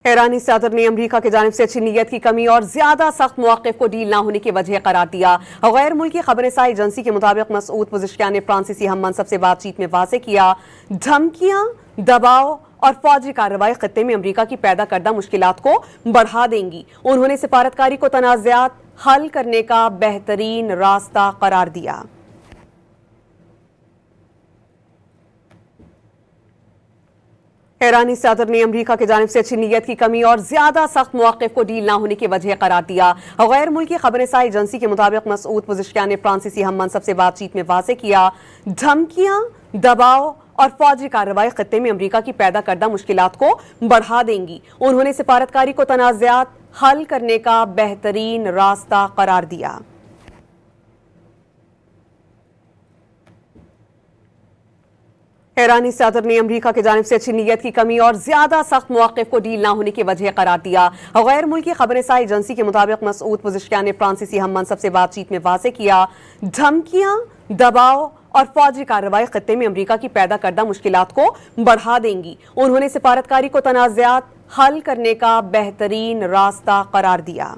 ایرانی صدر نے امریکہ کی جانب سے اچھی نیت کی کمی اور زیادہ سخت مواقف کو ڈیل نہ ہونے کی وجہ قرار دیا۔ غیر ملکی خبر رساں ایجنسی کے مطابق مسعود پزشکیان نے فرانسیسی ہم منصب سے بات چیت میں واضح کیا، دھمکیاں، دباؤ اور فوجی کارروائی خطے میں امریکہ کی پیدا کردہ مشکلات کو بڑھا دیں گی۔ انہوں نے سفارتکاری کو تنازعات حل کرنے کا بہترین راستہ قرار دیا۔ ایرانی صدر نے امریکہ کی جانب سے اچھی نیت کی کمی اور زیادہ سخت مواقف کو ڈیل نہ ہونے کی وجہ قرار دیا۔ غیر ملکی خبر رساں ایجنسی کے مطابق مسعود پزشکیان نے فرانسیسی ہم منصب سے بات چیت میں واضح کیا، دھمکیاں، دباؤ اور فوجی کارروائی خطے میں امریکہ کی پیدا کردہ مشکلات کو بڑھا دیں گی۔ انہوں نے سفارتکاری کو تنازعات حل کرنے کا بہترین راستہ قرار دیا۔ ایرانی صدر نے امریکہ کی جانب سے اچھی نیت کی کمی اور زیادہ سخت مواقف کو ڈیل نہ ہونے کی وجہ قرار دیا۔ غیر ملکی خبر رساں ایجنسی کے مطابق مسعود پزشکیان نے فرانسیسی ہم منصب سے بات چیت میں واضح کیا، دھمکیاں، دباؤ اور فوجی کارروائی خطے میں امریکہ کی پیدا کردہ مشکلات کو بڑھا دیں گی۔ انہوں نے سفارتکاری کو تنازعات حل کرنے کا بہترین راستہ قرار دیا۔